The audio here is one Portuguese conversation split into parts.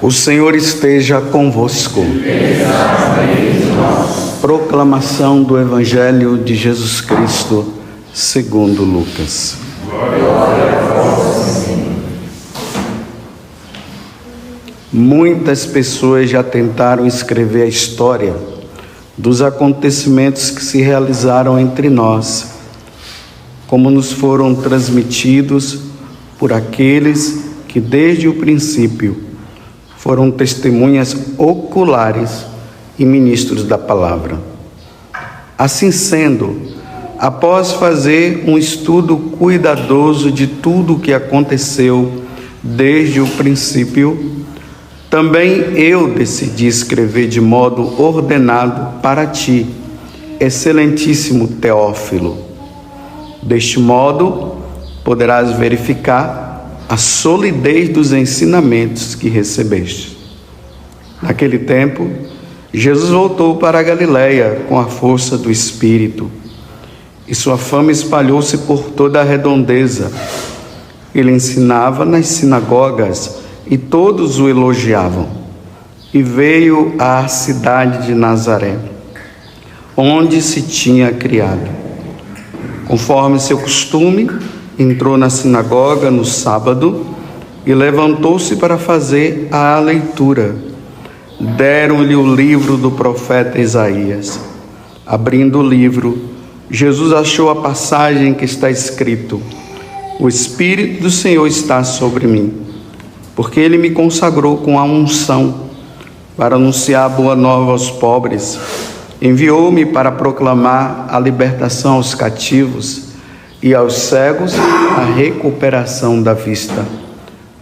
O Senhor esteja convosco. Proclamação do Evangelho de Jesus Cristo, segundo Lucas. Muitas pessoas já tentaram escrever a história dos acontecimentos que se realizaram entre nós, como nos foram transmitidos por aqueles que desde o princípio foram testemunhas oculares e ministros da palavra. Assim sendo, após fazer um estudo cuidadoso de tudo o que aconteceu desde o princípio, também eu decidi escrever de modo ordenado para ti, excelentíssimo Teófilo. Deste modo, poderás verificar a solidez dos ensinamentos que recebeste. Naquele tempo, Jesus voltou para a Galiléia com a força do Espírito, e sua fama espalhou-se por toda a redondeza. Ele ensinava nas sinagogas e todos o elogiavam. E veio à cidade de Nazaré, onde se tinha criado. Conforme seu costume, entrou na sinagoga no sábado e levantou-se para fazer a leitura. Deram-lhe o livro do profeta Isaías. Abrindo o livro, Jesus achou a passagem que está escrito: O Espírito do Senhor está sobre mim, porque Ele me consagrou com a unção para anunciar a boa nova aos pobres. Enviou-me para proclamar a libertação aos cativos e aos cegos a recuperação da vista,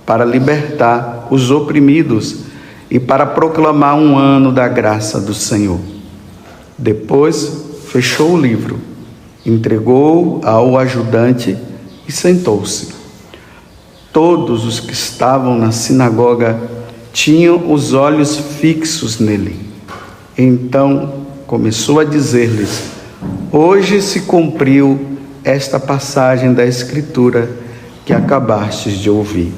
para libertar os oprimidos e para proclamar um ano da graça do Senhor. Depois fechou o livro, entregou-o ao ajudante e sentou-se. Todos os que estavam na sinagoga tinham os olhos fixos nele. Então começou a dizer-lhes: Hoje se cumpriu esta passagem da Escritura que acabastes de ouvir.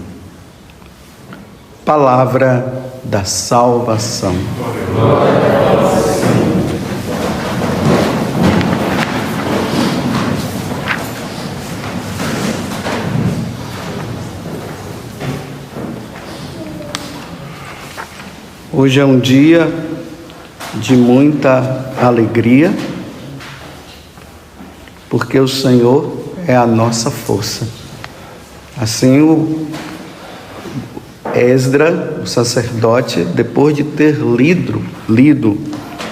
Palavra da salvação. Hoje é um dia de muita alegria, porque o Senhor é a nossa força. Assim o Esdra, o sacerdote, depois de ter lido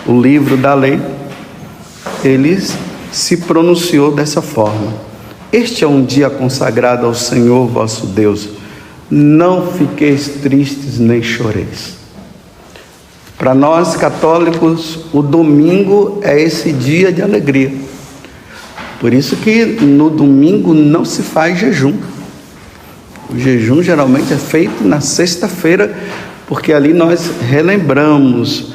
o livro da lei, ele se pronunciou dessa forma: Este é um dia consagrado ao Senhor vosso Deus. Não fiqueis tristes nem choreis. Para nós católicos, o domingo é esse dia de alegria. Por isso que no domingo não se faz jejum. O jejum geralmente é feito na sexta-feira, porque ali nós relembramos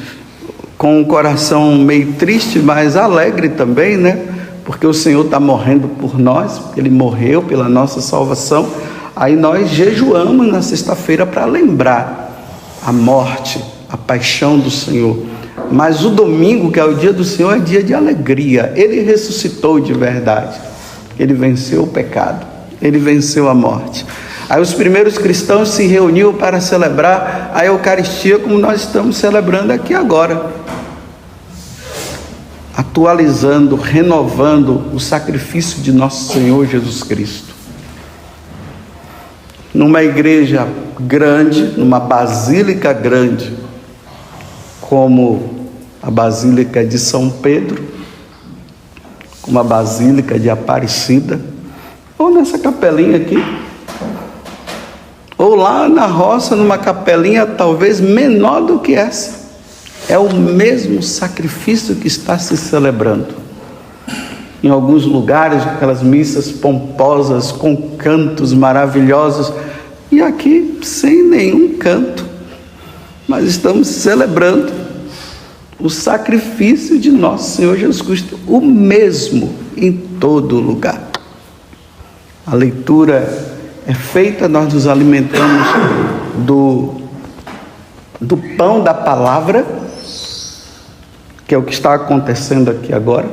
com o coração meio triste, mas alegre também, né? Porque o Senhor está morrendo por nós, Ele morreu pela nossa salvação. Aí nós jejuamos na sexta-feira para lembrar a morte, a paixão do Senhor. Mas o domingo, que é o dia do Senhor, é dia de alegria. Ele ressuscitou de verdade. Ele venceu o pecado. Ele venceu a morte. Aí os primeiros cristãos se reuniam para celebrar a Eucaristia, como nós estamos celebrando aqui agora. Atualizando, renovando o sacrifício de nosso Senhor Jesus Cristo. Numa igreja grande, numa basílica grande, como a Basílica de São Pedro, como a Basílica de Aparecida, ou nessa capelinha aqui, ou lá na roça, numa capelinha talvez menor do que essa. É o mesmo sacrifício que está se celebrando. Em alguns lugares, aquelas missas pomposas, com cantos maravilhosos, e aqui sem nenhum canto. Mas estamos celebrando o sacrifício de nosso Senhor Jesus Cristo, o mesmo em todo lugar. A leitura é feita, nós nos alimentamos do pão da palavra, que é o que está acontecendo aqui agora.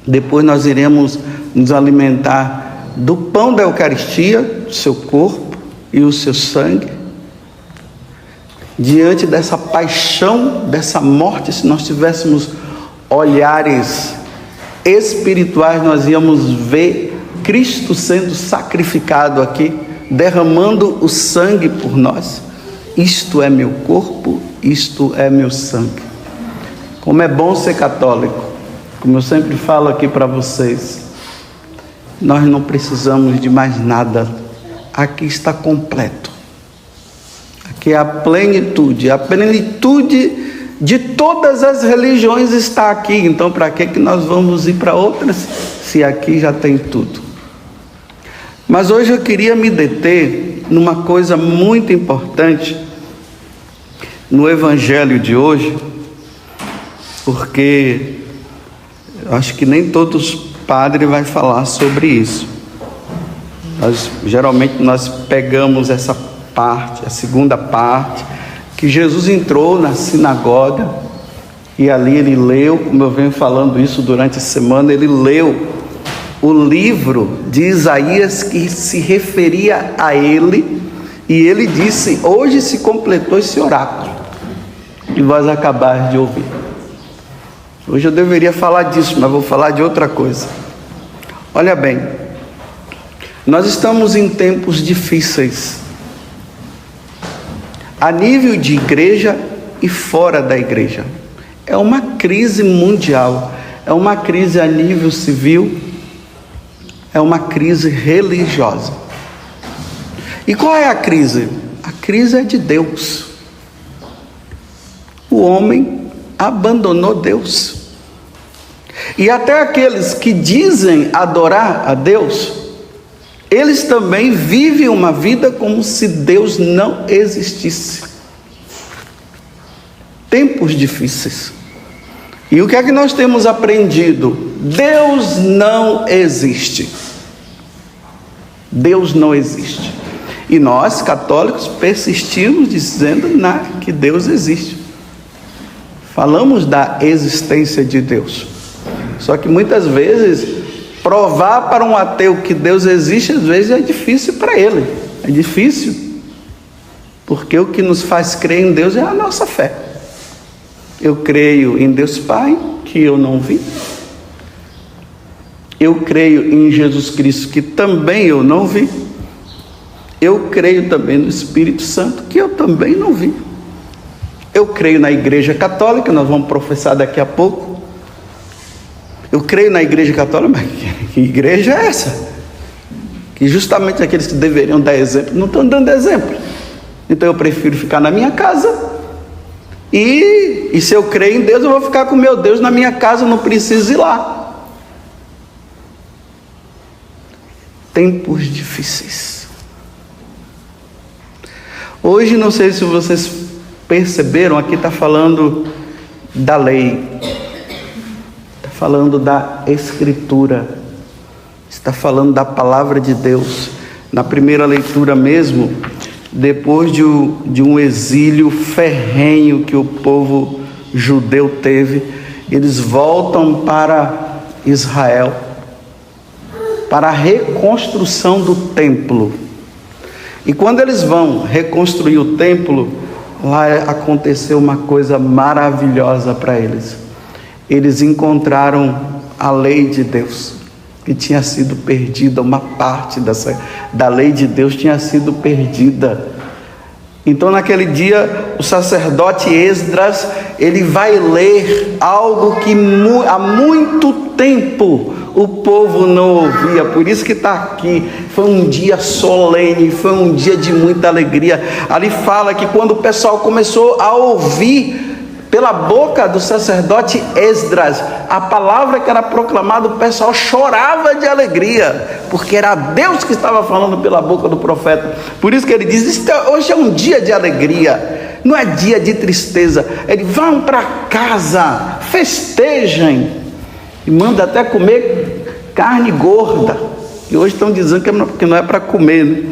Depois nós iremos nos alimentar do pão da Eucaristia, o seu corpo e o seu sangue. Diante dessa paixão, dessa morte, se nós tivéssemos olhares espirituais, nós íamos ver Cristo sendo sacrificado aqui, derramando o sangue por nós. Isto é meu corpo, isto é meu sangue. Como é bom ser católico. Como eu sempre falo aqui para vocês, nós não precisamos de mais nada. Aqui está completo. Aqui é a plenitude de todas as religiões está aqui. Então, para que nós vamos ir para outras, se aqui já tem tudo? Mas hoje eu queria me deter numa coisa muito importante no Evangelho de hoje, porque eu acho que nem todos padres vai falar sobre isso. Geralmente nós pegamos essa parte, a segunda parte, que Jesus entrou na sinagoga e ali ele leu, como eu venho falando isso durante a semana, ele leu o livro de Isaías que se referia a ele, e ele disse: hoje se completou esse oráculo que vós acabaste de ouvir. Hoje eu deveria falar disso, mas vou falar de outra coisa. Olha bem, nós estamos em tempos difíceis, a nível de igreja e fora da igreja. É uma crise mundial, é uma crise a nível civil, é uma crise religiosa. E qual é a crise? A crise é de Deus. O homem abandonou Deus. E até aqueles que dizem adorar a Deus, eles também vivem uma vida como se Deus não existisse. Tempos difíceis. E o que é que nós temos aprendido? Deus não existe. Deus não existe. E nós, católicos, persistimos dizendo que Deus existe. Falamos da existência de Deus. Só que muitas vezes, provar para um ateu que Deus existe, às vezes é difícil para ele. É difícil. Porque o que nos faz crer em Deus é a nossa fé. Eu creio em Deus Pai, que eu não vi. Eu creio em Jesus Cristo, que também eu não vi. Eu creio também no Espírito Santo, que eu também não vi. Eu creio na Igreja Católica, nós vamos professar daqui a pouco. Eu creio na Igreja Católica, mas que igreja é essa? Que justamente aqueles que deveriam dar exemplo, não estão dando exemplo. Então eu prefiro ficar na minha casa. E se eu creio em Deus, eu vou ficar com meu Deus na minha casa, não preciso ir lá. Tempos difíceis. Hoje, não sei se vocês perceberam, aqui está falando da lei, está falando da Escritura, está falando da palavra de Deus. Na primeira leitura mesmo, depois de um exílio ferrenho que o povo judeu teve, eles voltam para Israel, para a reconstrução do templo. E quando eles vão reconstruir o templo, lá aconteceu uma coisa maravilhosa para eles. Eles encontraram a lei de Deus, que tinha sido perdida, uma parte da lei de Deus tinha sido perdida. Então naquele dia o sacerdote Esdras, ele vai ler algo que há muito tempo o povo não ouvia, por isso que está aqui. Foi um dia solene, foi um dia de muita alegria. Ali fala que quando o pessoal começou a ouvir pela boca do sacerdote Esdras a palavra que era proclamada, o pessoal chorava de alegria, porque era Deus que estava falando pela boca do profeta. Por isso que ele diz: hoje é um dia de alegria, não é dia de tristeza. Ele: vão para casa, festejem, e manda até comer carne gorda, e hoje estão dizendo que não é para comer, né?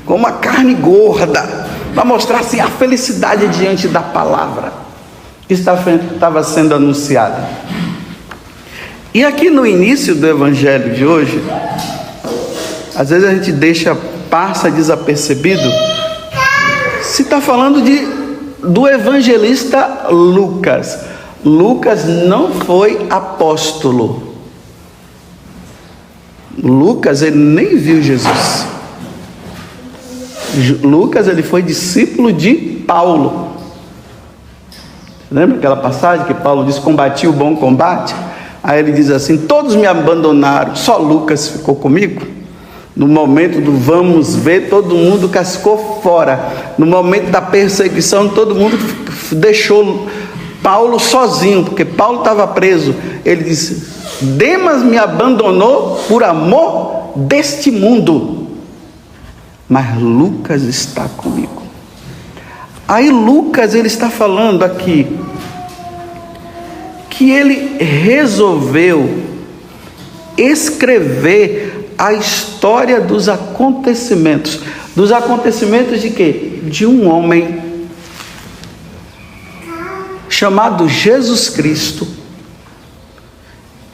Como a carne gorda, para mostrar assim, a felicidade diante da palavra que estava sendo anunciada. E aqui no início do evangelho de hoje, às vezes a gente passa desapercebido, se está falando do evangelista Lucas. Lucas não foi apóstolo. Lucas, ele nem viu Jesus. Lucas, ele foi discípulo de Paulo. Lembra aquela passagem que Paulo diz: combati o bom combate? Aí ele diz assim: todos me abandonaram, só Lucas ficou comigo. No momento do vamos ver, todo mundo cascou fora. No momento da perseguição, todo mundo deixou Paulo sozinho, porque Paulo estava preso. Ele disse: Demas me abandonou por amor deste mundo, mas Lucas está comigo. Aí Lucas, ele está falando aqui que ele resolveu escrever a história dos acontecimentos. Dos acontecimentos de quê? De um homem chamado Jesus Cristo,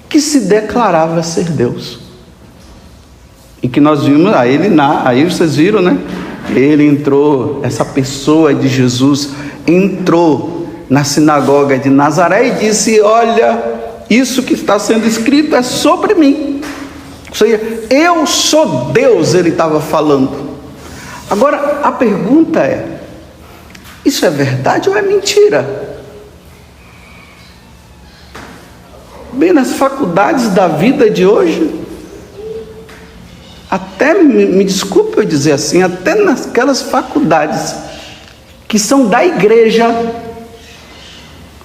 que se declarava ser Deus. E que nós vimos, aí vocês viram, né? Ele entrou, essa pessoa de Jesus entrou na sinagoga de Nazaré e disse: olha, isso que está sendo escrito é sobre mim. Ou seja, eu sou Deus, ele estava falando. Agora, a pergunta é: isso é verdade ou é mentira? Bem, nas faculdades da vida de hoje, até, me desculpe eu dizer assim, até naquelas faculdades que são da igreja,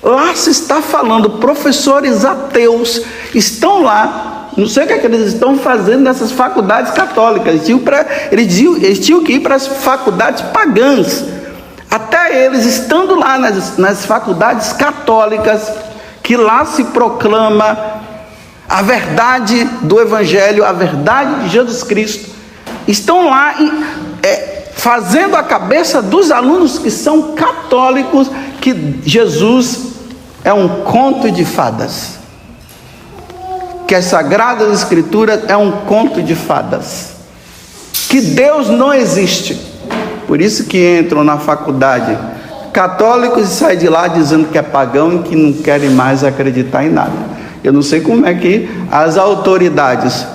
lá se está falando, professores ateus estão lá, não sei o que é que eles estão fazendo nessas faculdades católicas. Eles tinham que ir para as faculdades pagãs. Até eles estando lá nas faculdades católicas, que lá se proclama a verdade do Evangelho, a verdade de Jesus Cristo, estão lá fazendo a cabeça dos alunos que são católicos que Jesus é um conto de fadas, que as Sagradas Escrituras é um conto de fadas, que Deus não existe. Por isso que entram na faculdade católicos e saem de lá dizendo que é pagão e que não querem mais acreditar em nada. Eu não sei como é que as autoridades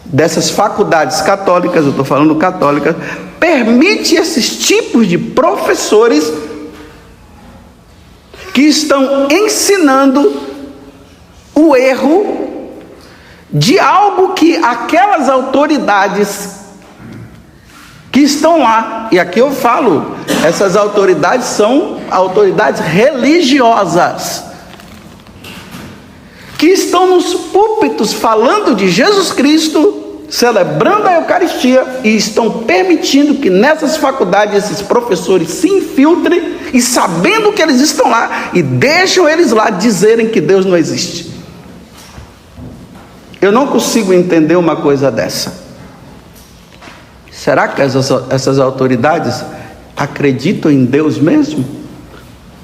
dessas faculdades católicas, eu estou falando católicas, permite esses tipos de professores que estão ensinando o erro de algo que aquelas autoridades que estão lá, e aqui eu falo, essas autoridades são autoridades religiosas, que estão nos púlpitos falando de Jesus Cristo, celebrando a Eucaristia, e estão permitindo que nessas faculdades esses professores se infiltrem, e sabendo que eles estão lá, e deixam eles lá dizerem que Deus não existe. Eu não consigo entender uma coisa dessa. Será que essas autoridades acreditam em Deus mesmo?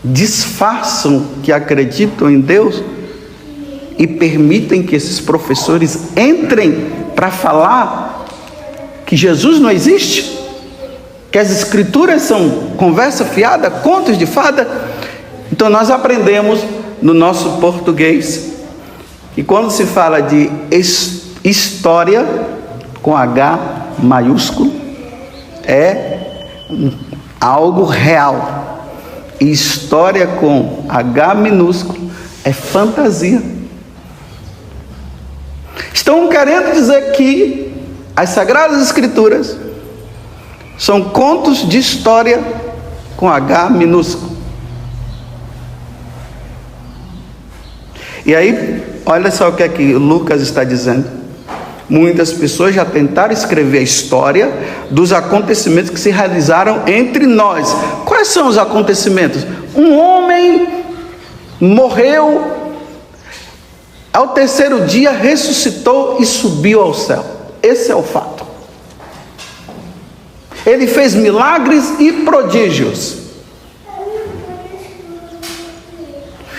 Disfarçam que acreditam em Deus e permitem que esses professores entrem para falar que Jesus não existe? Que as Escrituras são conversa fiada, contos de fada? Então nós aprendemos no nosso português que quando se fala de história com H maiúsculo, é algo real. E história com H minúsculo é fantasia. Estão querendo dizer que as Sagradas Escrituras são contos de história com H minúsculo. E aí, olha só o que é que Lucas está dizendo. Muitas pessoas já tentaram escrever a história dos acontecimentos que se realizaram entre nós. Quais são os acontecimentos? Um homem morreu, ao terceiro dia ressuscitou e subiu ao céu. Esse é o fato. Ele fez milagres e prodígios.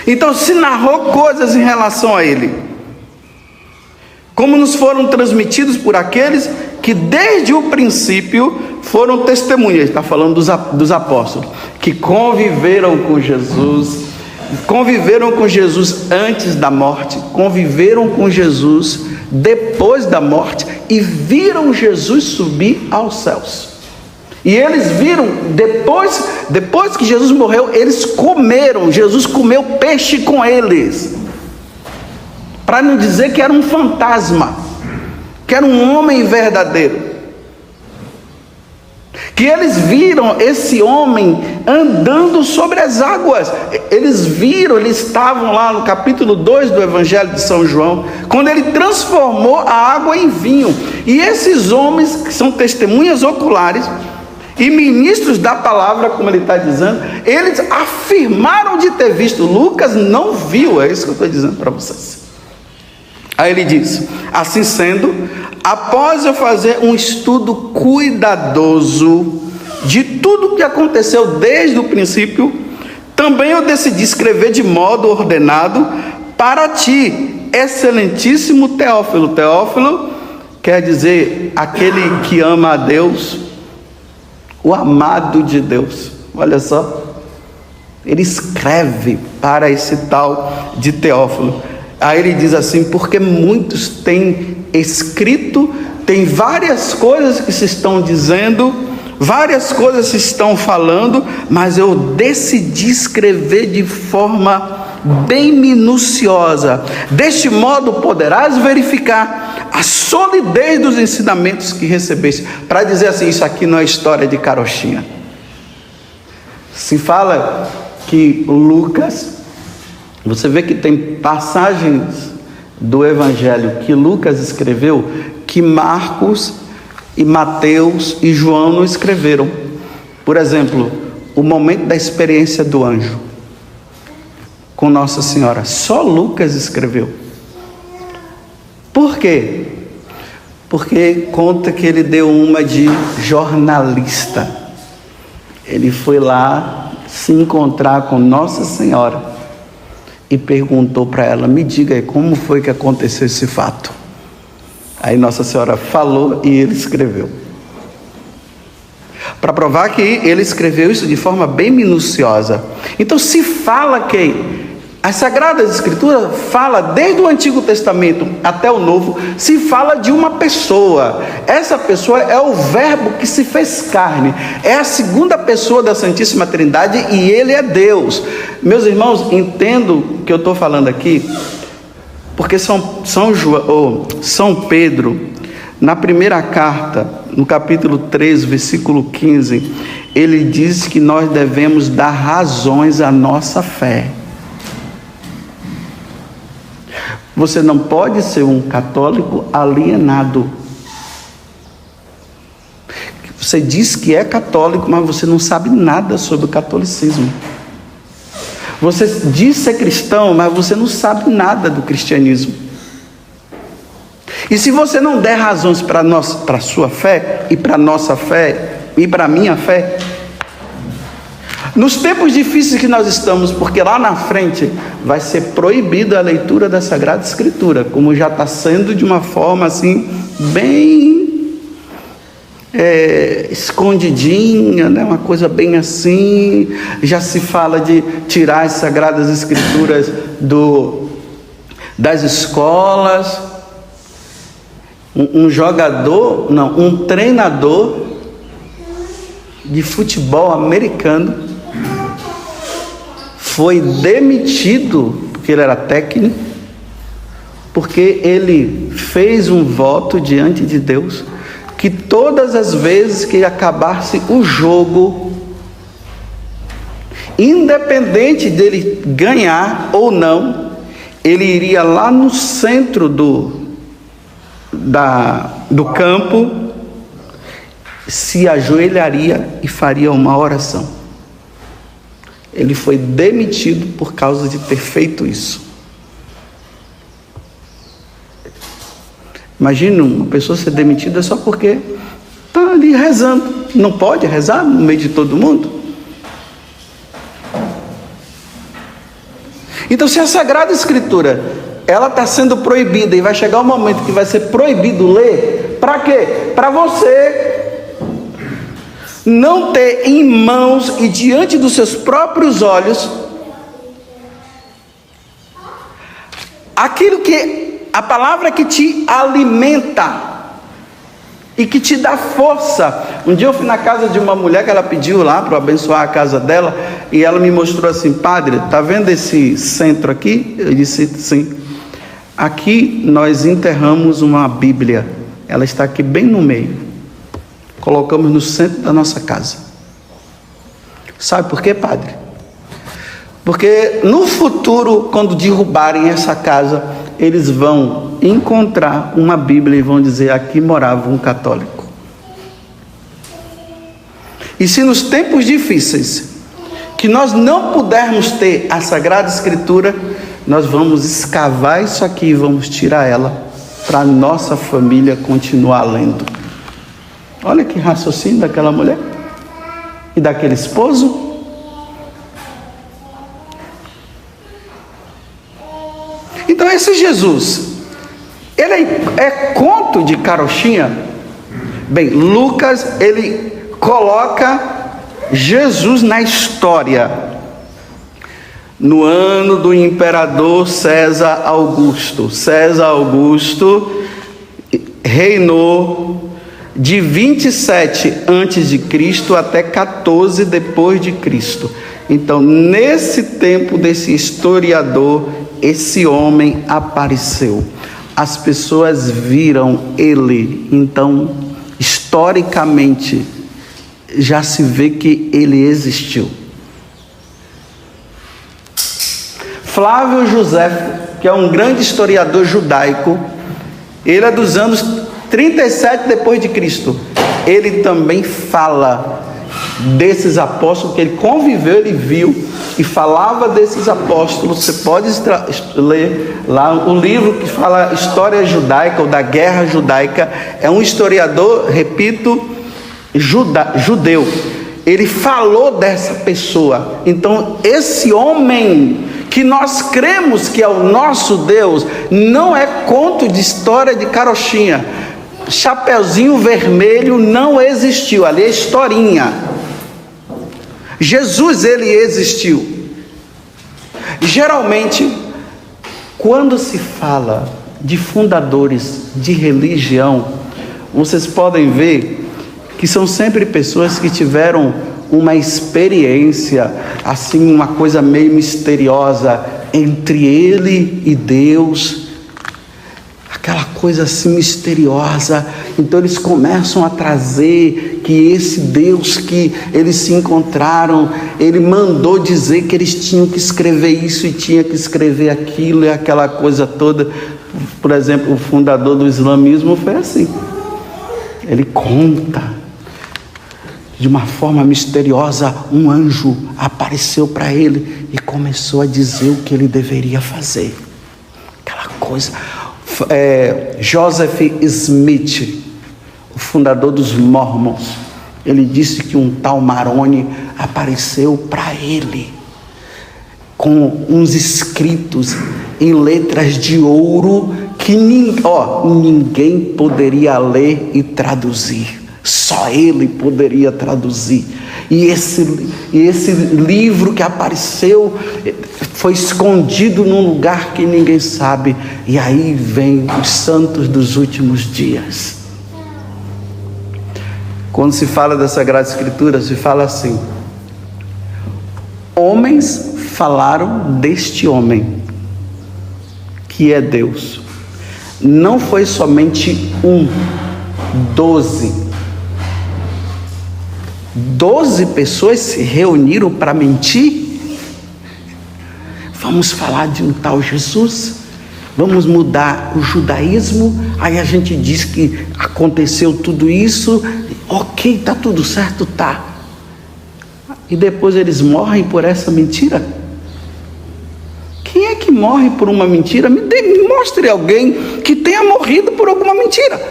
Então se narrou coisas em relação a ele, como nos foram transmitidos por aqueles que desde o princípio foram testemunhas. Está falando dos apóstolos, que conviveram com Jesus antes da morte, conviveram com Jesus depois da morte e viram Jesus subir aos céus. E eles viram, depois que Jesus morreu, eles comeram, Jesus comeu peixe com eles. Para não dizer que era um fantasma, que era um homem verdadeiro. Que eles viram esse homem andando sobre as águas. Eles viram, eles estavam lá no capítulo 2 do Evangelho de São João, quando ele transformou a água em vinho. E esses homens, que são testemunhas oculares e ministros da palavra, como ele está dizendo, eles afirmaram de ter visto. Lucas não viu, é isso que eu estou dizendo para vocês. Aí ele diz: assim sendo, após eu fazer um estudo cuidadoso de tudo o que aconteceu desde o princípio, também eu decidi escrever de modo ordenado para ti, excelentíssimo Teófilo. Teófilo quer dizer aquele que ama a Deus, o amado de Deus. Olha só, ele escreve para esse tal de Teófilo. Aí ele diz assim: porque muitos têm escrito, tem várias coisas que se estão dizendo, várias coisas se estão falando, mas eu decidi escrever de forma bem minuciosa. Deste modo poderás verificar a solidez dos ensinamentos que recebeste. Para dizer assim, isso aqui não é história de carochinha. Se fala que Lucas, você vê que tem passagens do Evangelho que Lucas escreveu, que Marcos e Mateus e João não escreveram. Por exemplo, o momento da experiência do anjo com Nossa Senhora, só Lucas escreveu. Por quê? Porque conta que ele deu uma de jornalista. Ele foi lá se encontrar com Nossa Senhora e perguntou para ela: me diga aí, como foi que aconteceu esse fato? Aí Nossa Senhora falou e ele escreveu. Para provar que ele escreveu isso de forma bem minuciosa. Então se fala que as Sagradas Escrituras fala desde o Antigo Testamento até o Novo, se fala de uma pessoa. Essa pessoa é o Verbo que se fez carne, é a segunda pessoa da Santíssima Trindade e ele é Deus. Meus irmãos, entendo o que eu estou falando aqui, porque São Pedro, na primeira carta, no capítulo 3, versículo 15, ele diz que nós devemos dar razões à nossa fé. Você não pode ser um católico alienado. Você diz que é católico, mas você não sabe nada sobre o catolicismo. Você diz ser cristão, mas você não sabe nada do cristianismo. E se você não der razões para a sua fé, e para a nossa fé, e para a minha fé, nos tempos difíceis que nós estamos, porque lá na frente vai ser proibida a leitura da Sagrada Escritura, como já está sendo de uma forma assim, bem escondidinha, né? Uma coisa bem assim. Já se fala de tirar as Sagradas Escrituras das escolas. Um treinador de futebol americano foi demitido, porque ele era técnico, porque ele fez um voto diante de Deus, que todas as vezes que acabasse o jogo, independente dele ganhar ou não, ele iria lá no centro do campo, se ajoelharia e faria uma oração. Ele foi demitido por causa de ter feito isso. Imagina uma pessoa ser demitida só porque está ali rezando. Não pode rezar no meio de todo mundo? Então, se a Sagrada Escritura, ela está sendo proibida e vai chegar um momento que vai ser proibido ler, para quê? Para você não ter em mãos e diante dos seus próprios olhos aquilo que, a palavra que te alimenta e que te dá força. Um dia eu fui na casa de uma mulher que ela pediu lá para abençoar a casa dela, e ela me mostrou assim: padre, tá vendo esse centro aqui? Eu disse: sim. Aqui nós enterramos uma Bíblia, ela está aqui bem no meio, colocamos no centro da nossa casa. Sabe por quê, padre? Porque no futuro, quando derrubarem essa casa, eles vão encontrar uma Bíblia e vão dizer: aqui morava um católico. E se nos tempos difíceis que nós não pudermos ter a Sagrada Escritura, nós vamos escavar isso aqui e vamos tirar ela para a nossa família continuar lendo. Olha que raciocínio daquela mulher e daquele esposo. Então esse Jesus, ele é conto de carochinha? Bem, Lucas, ele coloca Jesus na história. No ano do imperador César Augusto. César Augusto reinou de 27 antes de Cristo até 14 depois de Cristo. Então, nesse tempo desse historiador, esse homem apareceu. As pessoas viram ele. Então, historicamente, já se vê que ele existiu. Flávio Josefo, que é um grande historiador judaico, ele é dos anos 37 depois de Cristo. Ele também fala desses apóstolos que ele conviveu, ele viu e falava desses apóstolos. Você pode ler lá o livro que fala História Judaica ou da Guerra Judaica. É um historiador, repito, judeu. Ele falou dessa pessoa. Então esse homem que nós cremos que é o nosso Deus, não é conto de história de carochinha. Chapeuzinho vermelho não existiu, ali é historinha. Jesus, ele existiu. Geralmente, quando se fala de fundadores de religião, vocês podem ver que são sempre pessoas que tiveram uma experiência, assim, uma coisa meio misteriosa entre ele e Deus, aquela coisa assim misteriosa. Então eles começam a trazer que esse Deus que eles se encontraram, ele mandou dizer que eles tinham que escrever isso e tinha que escrever aquilo e aquela coisa toda. Por exemplo, o fundador do islamismo foi assim. Ele conta de uma forma misteriosa, um anjo apareceu para ele e começou a dizer o que ele deveria fazer. Aquela coisa. Joseph Smith, o fundador dos Mormons, ele disse que um tal Maroni apareceu para ele com uns escritos em letras de ouro que ninguém poderia ler e traduzir. Só ele poderia traduzir. E esse livro que apareceu foi escondido num lugar que ninguém sabe. E aí vem os santos dos últimos dias. Quando se fala da Sagrada Escritura, se fala assim: homens falaram deste homem, que é Deus. Não foi somente 12 pessoas se reuniram para mentir. Vamos falar de um tal Jesus, vamos mudar o judaísmo, aí a gente diz que aconteceu tudo isso, ok, está tudo certo, tá. E depois eles morrem por essa mentira. Quem é que morre por uma mentira? Me mostre alguém que tenha morrido por alguma mentira.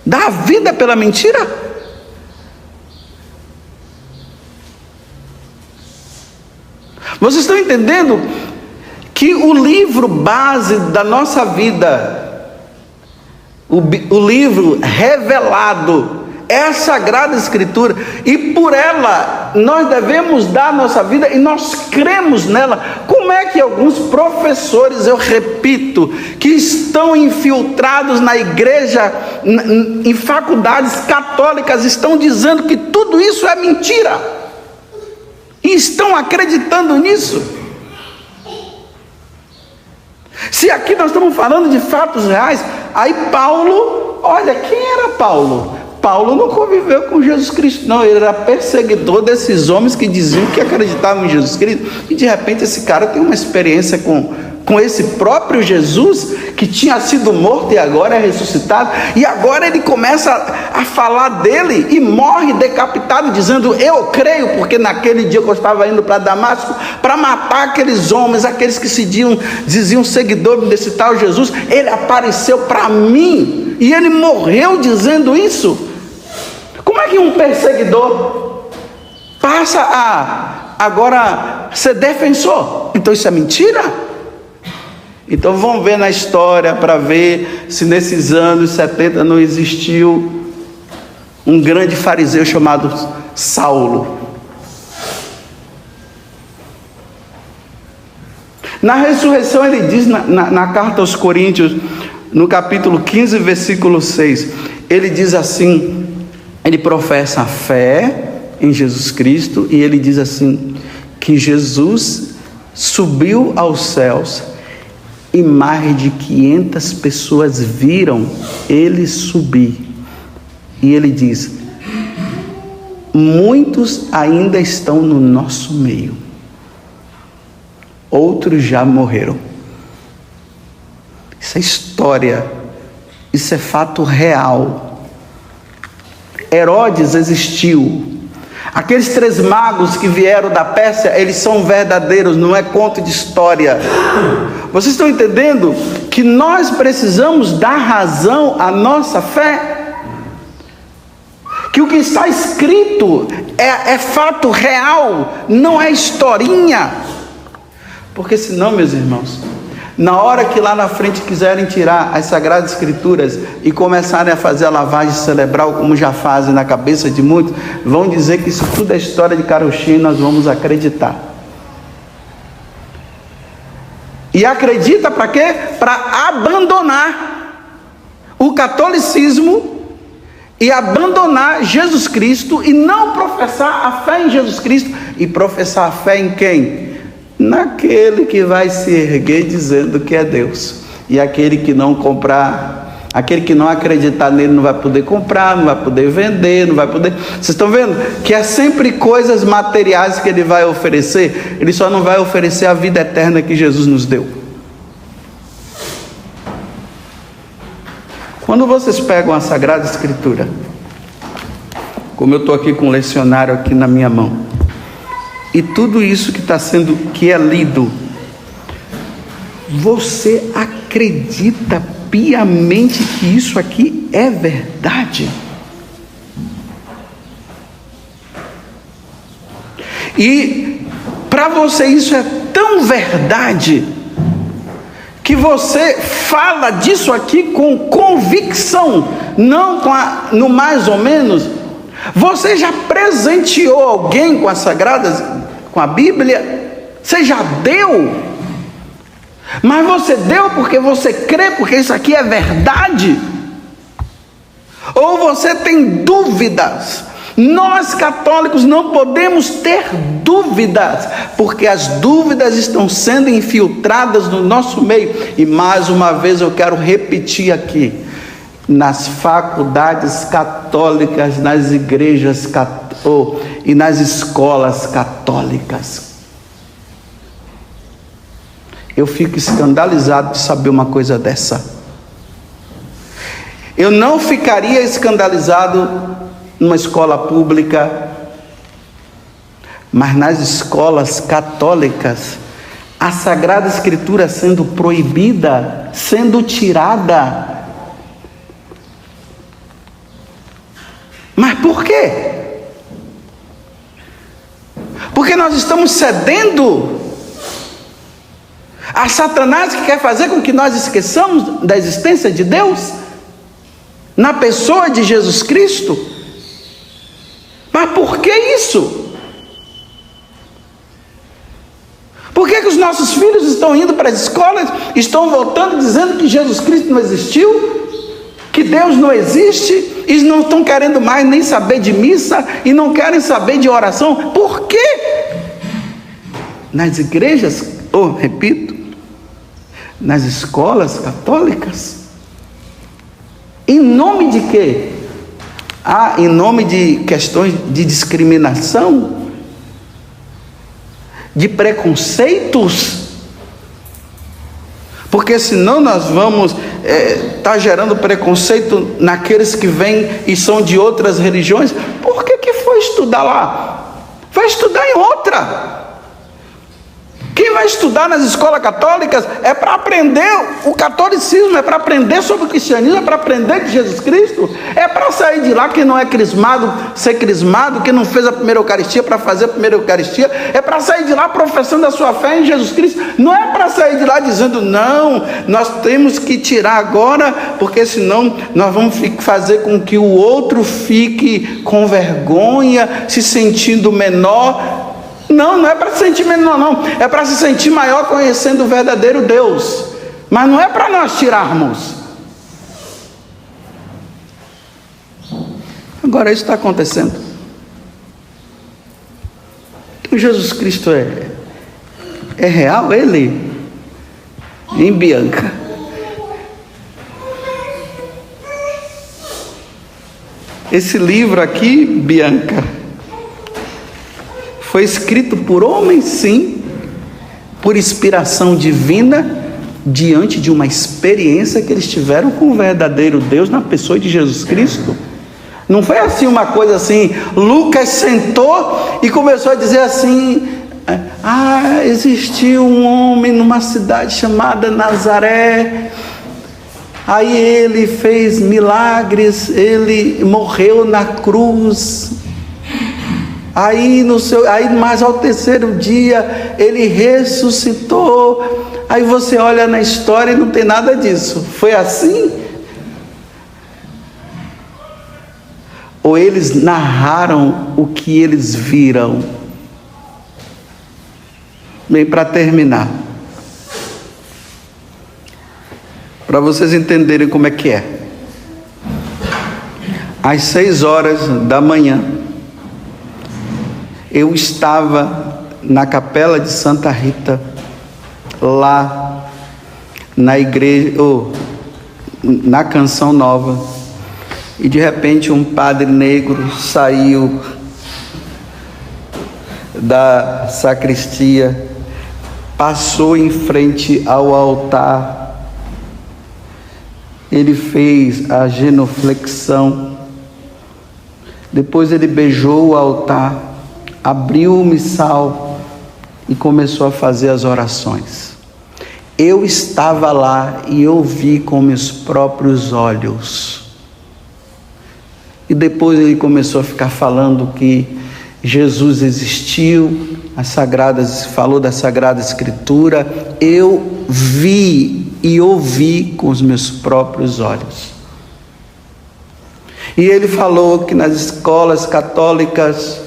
Dá a vida pela mentira. Vocês estão entendendo que o livro base da nossa vida, o livro revelado, é a Sagrada Escritura, e por ela nós devemos dar a nossa vida, e nós cremos nela. Como é que alguns professores, eu repito, que estão infiltrados na igreja, em faculdades católicas, estão dizendo que tudo isso é mentira, e estão acreditando nisso? Se aqui nós estamos falando de fatos reais, aí Paulo, olha, quem era Paulo? Paulo não conviveu com Jesus Cristo, não. Ele era perseguidor desses homens que diziam que acreditavam em Jesus Cristo, e de repente esse cara tem uma experiência com esse próprio Jesus, que tinha sido morto e agora é ressuscitado, e agora ele começa a falar dele, e morre decapitado, dizendo: eu creio, porque naquele dia que eu estava indo para Damasco, para matar aqueles homens, aqueles que diziam seguidores desse tal Jesus, ele apareceu para mim, e ele morreu dizendo isso. Como é que um perseguidor passa a agora ser defensor? Então isso é mentira? Então vamos ver na história para ver se nesses anos 70 não existiu um grande fariseu chamado Saulo. Na ressurreição ele diz na carta aos Coríntios, no capítulo 15, versículo 6, ele diz assim, ele professa a fé em Jesus Cristo, e ele diz assim, que Jesus subiu aos céus, e mais de 500 pessoas viram ele subir. E ele diz: muitos ainda estão no nosso meio, outros já morreram. Isso é história, isso é fato real. Herodes existiu. Aqueles 3 magos que vieram da Pérsia, eles são verdadeiros, não é conto de história. Vocês estão entendendo que nós precisamos dar razão à nossa fé? Que o que está escrito é fato real, não é historinha. Porque senão, meus irmãos, na hora que lá na frente quiserem tirar as Sagradas Escrituras e começarem a fazer a lavagem cerebral, como já fazem na cabeça de muitos, vão dizer que isso tudo é história de carochinha, e nós vamos acreditar. E acredita para quê? Para abandonar o catolicismo e abandonar Jesus Cristo, e não professar a fé em Jesus Cristo, e professar a fé em quem? Naquele que vai se erguer dizendo que é Deus. E aquele que não comprar, aquele que não acreditar nele, não vai poder comprar, não vai poder vender, não vai poder... Vocês estão vendo que é sempre coisas materiais que ele vai oferecer? Ele só não vai oferecer a vida eterna que Jesus nos deu. Quando vocês pegam a Sagrada Escritura, como eu estou aqui com o lecionário aqui na minha mão, e tudo isso que é lido, você acredita piamente que isso aqui é verdade? E para você isso é tão verdade, que você fala disso aqui com convicção, não no mais ou menos. Você já presenteou alguém com as Sagradas, com a Bíblia? Você já deu? Mas você deu porque você crê, porque isso aqui é verdade? Ou você tem dúvidas? Nós católicos não podemos ter dúvidas, porque as dúvidas estão sendo infiltradas no nosso meio. E mais uma vez eu quero repetir aqui: nas faculdades católicas, nas igrejas e nas escolas católicas. Eu fico escandalizado de saber uma coisa dessa. Eu não ficaria escandalizado numa escola pública, mas nas escolas católicas, a Sagrada Escritura sendo proibida, sendo tirada. Mas por quê? Porque nós estamos cedendo A Satanás que quer fazer com que nós esqueçamos da existência de Deus na pessoa de Jesus Cristo. Mas por que isso? Por que os nossos filhos estão indo para as escolas, estão voltando dizendo que Jesus Cristo não existiu, que Deus não existe, e não estão querendo mais nem saber de missa, e não querem saber de oração? Por quê? Nas igrejas, repito, nas escolas católicas, em nome de quê? Em nome de questões de discriminação, de preconceitos, porque senão nós vamos estar gerando preconceito naqueles que vêm e são de outras religiões. Por que foi estudar lá? Vai estudar em outra. Quem vai estudar nas escolas católicas é para aprender o catolicismo, é para aprender sobre o cristianismo, é para aprender de Jesus Cristo, é para sair de lá, quem não é crismado, ser crismado, quem não fez a primeira Eucaristia para fazer a primeira Eucaristia, é para sair de lá professando a sua fé em Jesus Cristo, não é para sair de lá dizendo, não, nós temos que tirar agora, porque senão nós vamos fazer com que o outro fique com vergonha, se sentindo menor. Não é para se sentir menor, não. É para se sentir maior conhecendo o verdadeiro Deus. Mas não é para nós tirarmos. Agora isso está acontecendo. Então Jesus Cristo é real, Ele? Em Bianca? Esse livro aqui, Bianca, foi escrito por homens, sim, por inspiração divina, diante de uma experiência que eles tiveram com o verdadeiro Deus na pessoa de Jesus Cristo. Não foi assim uma coisa assim, Lucas sentou e começou a dizer assim, existiu um homem numa cidade chamada Nazaré, aí ele fez milagres, ele morreu na cruz, aí mais ao terceiro dia ele ressuscitou. Aí você olha na história e não tem nada disso. Foi assim? Ou eles narraram o que eles viram? Bem, para terminar, para vocês entenderem como é que é, às 6h, eu estava na capela de Santa Rita, lá na igreja, na Canção Nova, e de repente um padre negro saiu da sacristia, passou em frente ao altar, ele fez a genuflexão, depois ele beijou o altar, abriu o missal e começou a fazer as orações. Eu estava lá e eu vi com meus próprios olhos. E depois ele começou a ficar falando que Jesus existiu, falou da Sagrada Escritura. Eu vi e ouvi com os meus próprios olhos. E ele falou que nas escolas católicas,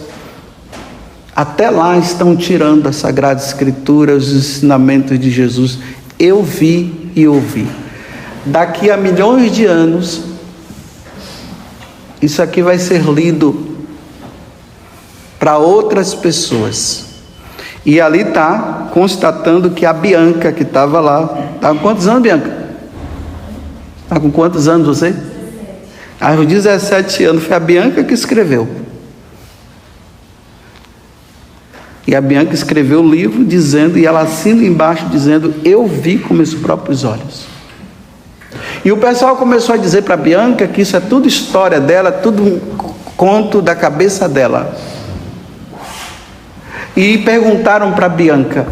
até lá estão tirando a Sagrada Escritura, os ensinamentos de Jesus. Eu vi e ouvi. Daqui a milhões de anos, isso aqui vai ser lido para outras pessoas. E ali está constatando que a Bianca, que estava lá, está com quantos anos, Bianca? Está com quantos anos você? Aos 17 anos, foi a Bianca que escreveu. E a Bianca escreveu o livro dizendo, e ela assina embaixo dizendo, eu vi com meus próprios olhos. E o pessoal começou a dizer para a Bianca que isso é tudo história dela, tudo um conto da cabeça dela. E perguntaram para a Bianca,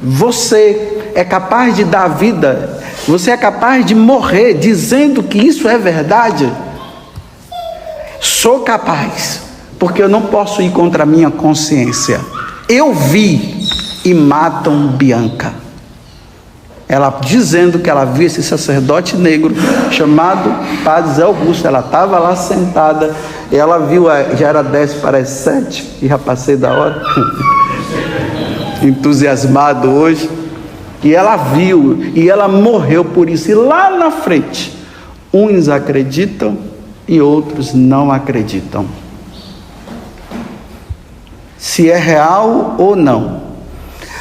você é capaz de dar vida? Você é capaz de morrer dizendo que isso é verdade? Sou capaz, porque eu não posso ir contra a minha consciência. Eu vi e matam Bianca. ela dizendo que ela via esse sacerdote negro chamado Padre Zé Augusto. Ela estava lá sentada e ela viu, já era 10 para as 7 e já passei da hora, entusiasmado hoje, e ela viu e ela morreu por isso. E lá na frente, uns acreditam e outros não acreditam se é real ou não.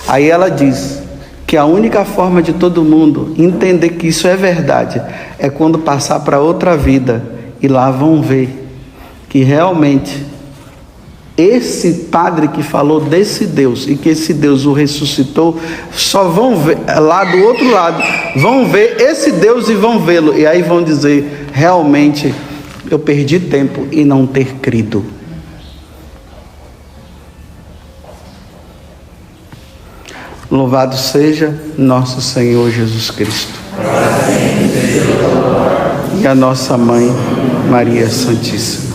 Aí ela diz que a única forma de todo mundo entender que isso é verdade é quando passar para outra vida, e lá vão ver que realmente esse padre que falou desse Deus e que esse Deus o ressuscitou, só vão ver lá do outro lado, vão ver esse Deus e vão vê-lo, e aí vão dizer: realmente eu perdi tempo em não ter crido. Louvado seja nosso Senhor Jesus Cristo e a nossa Mãe Maria Santíssima.